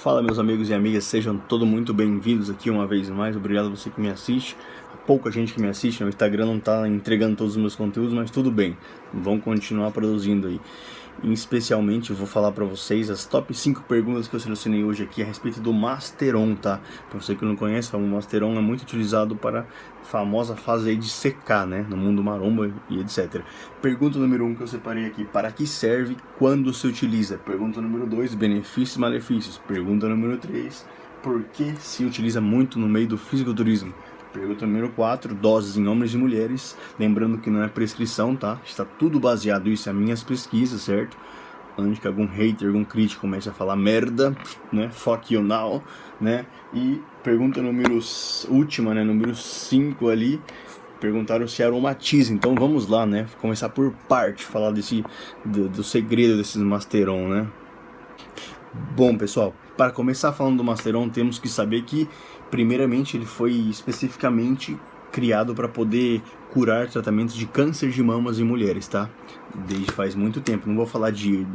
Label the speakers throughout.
Speaker 1: Fala, meus amigos e amigas, sejam todos muito bem-vindos aqui uma vez mais. Obrigado a você que me assiste. Pouca gente que me assiste, o Instagram não está entregando todos os meus conteúdos, mas tudo bem, vamos continuar produzindo aí. Especialmente eu vou falar para vocês as top 5 perguntas que eu selecionei hoje aqui a respeito do Masteron, tá? Para você que não conhece, o Masteron é muito utilizado para a famosa fase aí de secar, né? No mundo maromba e etc. Pergunta número 1 que eu separei aqui: para que serve, quando se utiliza? Pergunta número 2, benefícios e malefícios. Pergunta número 3, por que se utiliza muito no meio do fisiculturismo? Pergunta número 4, doses em homens e mulheres. Lembrando que não é prescrição, tá? Está tudo baseado isso em minhas pesquisas, certo? Antes que algum hater, algum crítico comece a falar merda, né? Fuck you now, né? E pergunta última, né? Número 5 ali. Perguntaram se aromatiza. Então vamos lá, né? Começar por parte, falar do segredo desses Masteron, né? Bom, pessoal, para começar falando do Masteron, temos que saber que, primeiramente, ele foi especificamente criado para poder curar tratamentos de câncer de mamas em mulheres, tá? Desde faz muito tempo. Não vou falar de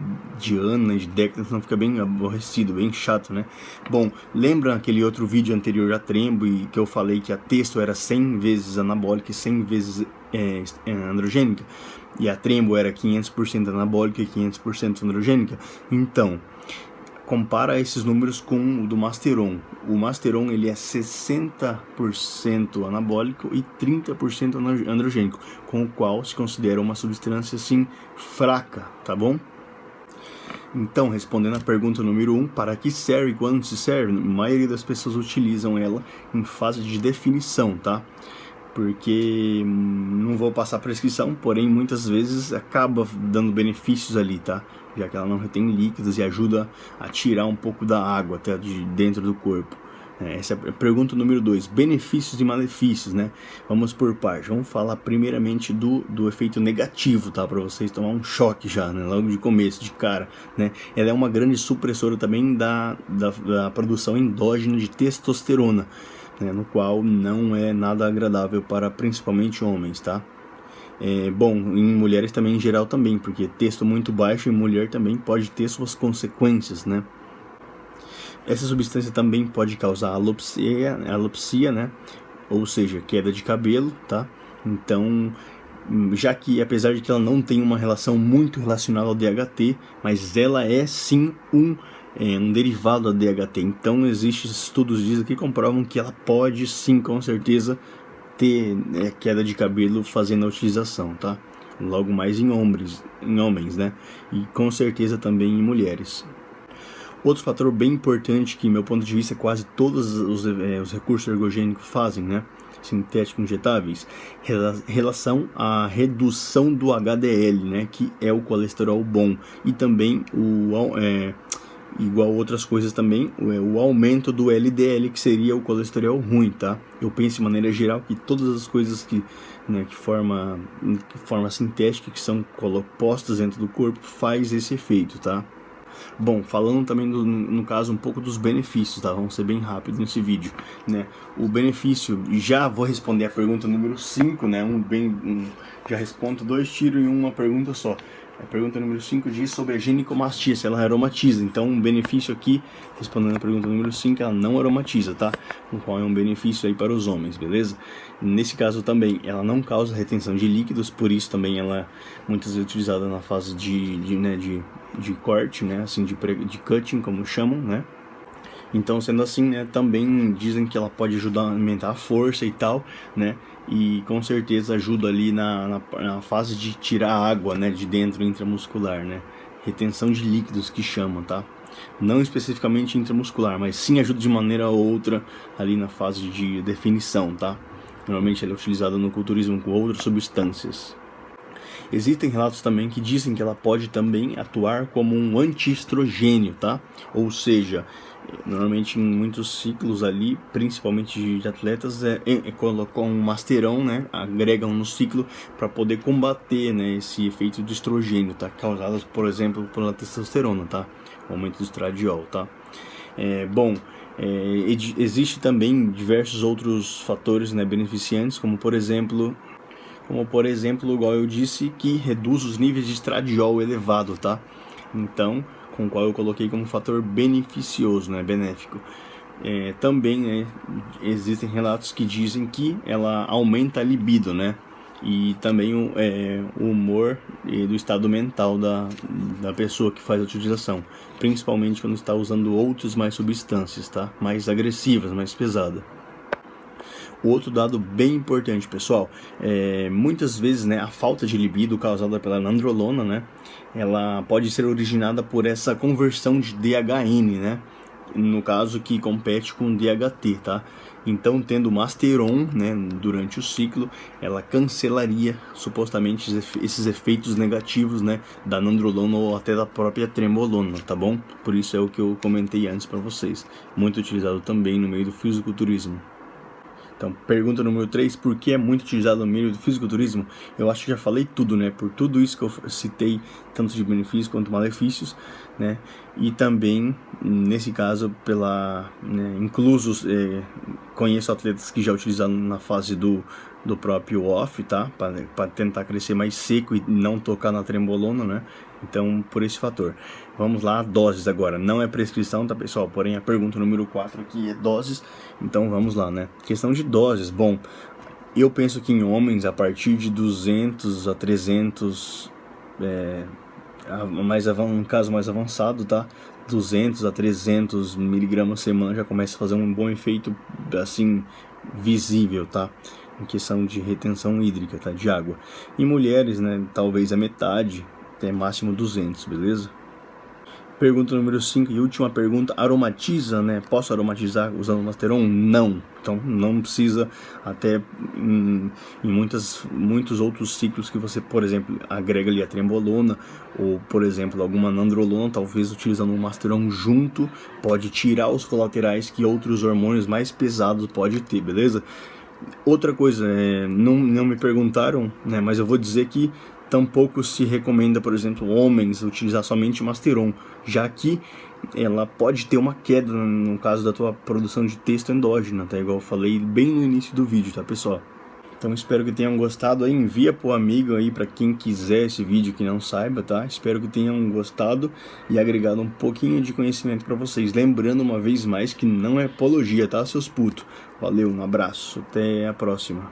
Speaker 1: anos, de décadas, senão fica bem aborrecido, bem chato, né? Bom, lembra aquele outro vídeo anterior a Trembo e que eu falei que a Testo era 100 vezes anabólica e 100 vezes androgênica? E a Trembo era 500% anabólica e 500% androgênica? Então, compara esses números com o do Masteron. O Masteron ele é 60% anabólico e 30% androgênico, com o qual se considera uma substância assim fraca, tá bom? Então, respondendo a pergunta número 1, para que serve e quando se serve? A maioria das pessoas utilizam ela em fase de definição, tá? Porque não vou passar prescrição, porém muitas vezes acaba dando benefícios ali, tá? Já que ela não retém líquidos e ajuda a tirar um pouco da água até de dentro do corpo. Essa é a pergunta número 2, benefícios e malefícios, né? Vamos por parte, vamos falar primeiramente do efeito negativo, tá? Para vocês tomar um choque já, né? Logo de começo, de cara, né? Ela é uma grande supressora também da produção endógena de testosterona, né? No qual não é nada agradável para principalmente homens, tá? Bom, em mulheres também em geral também, porque testo muito baixo em mulher também pode ter suas consequências, né? Essa substância também pode causar alopecia, né? Ou seja, queda de cabelo, tá? Então, já que apesar de que ela não tem uma relação muito relacionada ao DHT, mas ela é sim um derivado da DHT. Então, existem estudos que comprovam que ela pode sim, com certeza, ter queda de cabelo fazendo a utilização, tá? Logo mais em homens, né? E com certeza também em mulheres. Outro fator bem importante que, meu ponto de vista, quase todos os recursos ergogênicos fazem, né? Sintéticos injetáveis, relação à redução do HDL, né? Que é o colesterol bom, e também igual outras coisas também, o aumento do LDL, que seria o colesterol ruim, tá? Eu penso de maneira geral que todas as coisas que forma sintética, que são postas dentro do corpo, faz esse efeito, tá? Bom, falando também no caso um pouco dos benefícios, tá? Vamos ser bem rápido nesse vídeo, né? O benefício, já vou responder a pergunta número 5, né? Já respondo 2 tiros em uma pergunta só. A pergunta número 5 diz sobre a ginecomastia, se ela aromatiza. Então, um benefício aqui, respondendo a pergunta número 5, ela não aromatiza, tá? O qual é um benefício aí para os homens, beleza? Nesse caso também, ela não causa retenção de líquidos, por isso também ela é muitas vezes utilizada na fase de corte, né? Assim, de cutting, como chamam, né? Então, sendo assim, né, também dizem que ela pode ajudar a aumentar a força e tal, né? E com certeza ajuda ali na fase de tirar a água, né, de dentro intramuscular, né? Retenção de líquidos que chamam, tá? Não especificamente intramuscular, mas sim ajuda de maneira ou outra ali na fase de definição, tá? Normalmente ela é utilizada no culturismo com outras substâncias. Existem relatos também que dizem que ela pode também atuar como um antiestrogênio, tá? Ou seja, normalmente em muitos ciclos ali, principalmente de atletas, colocam um Masteron, né? Agregam no ciclo para poder combater, né, esse efeito de estrogênio, tá? Causado, por exemplo, pela testosterona, tá? O aumento do estradiol, tá? Existe também diversos outros fatores, né, beneficiantes, como por exemplo, igual eu disse, que reduz os níveis de estradiol elevado, tá? Então, com o qual eu coloquei como fator beneficioso, né, benéfico. Também, né, existem relatos que dizem que ela aumenta a libido, né, e também o humor e do estado mental da pessoa que faz a utilização, principalmente quando está usando outras mais substâncias, tá, mais agressivas, mais pesadas. Outro dado bem importante, pessoal, muitas vezes, né, a falta de libido causada pela nandrolona, né, ela pode ser originada por essa conversão de DHN, né, no caso que compete com DHT, tá? Então, tendo Masteron, né, durante o ciclo, ela cancelaria supostamente esses efeitos negativos, né, da nandrolona ou até da própria trembolona, tá bom? Por isso é o que eu comentei antes para vocês. Muito utilizado também no meio do fisiculturismo. Então, pergunta número 3, por que é muito utilizado no meio do fisiculturismo? Eu acho que já falei tudo, né? Por tudo isso que eu citei, tanto de benefícios quanto malefícios, né? E também, nesse caso, inclusos, conheço atletas que já utilizaram na fase do próprio off, tá? Para tentar crescer mais seco e não tocar na trembolona, né? Então, por esse fator. Vamos lá, doses agora. Não é prescrição, tá, pessoal? Porém, a pergunta número 4 aqui é doses. Então, vamos lá, né? Questão de doses. Bom, eu penso que em homens, a partir de 200 a 300, um caso mais avançado, tá? 200 a 300 miligramas semana já começa a fazer um bom efeito, assim, visível, tá? Em questão de retenção hídrica, tá? De água. Em mulheres, né? Talvez a metade, até máximo 200, beleza? Pergunta número 5 e última pergunta, aromatiza, né? Posso aromatizar usando Masteron? Não. Então não precisa, até em muitos outros ciclos que você, por exemplo, agrega ali a trembolona ou, por exemplo, alguma nandrolona, talvez utilizando um Masteron junto, pode tirar os colaterais que outros hormônios mais pesados pode ter, beleza? Outra coisa, não me perguntaram, né? Mas eu vou dizer que tampouco se recomenda, por exemplo, homens utilizar somente o Masteron, já que ela pode ter uma queda no caso da tua produção de texto endógena, tá? Igual eu falei bem no início do vídeo, tá, pessoal? Então espero que tenham gostado aí, envia pro amigo aí, para quem quiser esse vídeo que não saiba, tá? Espero que tenham gostado e agregado um pouquinho de conhecimento para vocês. Lembrando uma vez mais que não é apologia, tá, seus putos? Valeu, um abraço, até a próxima.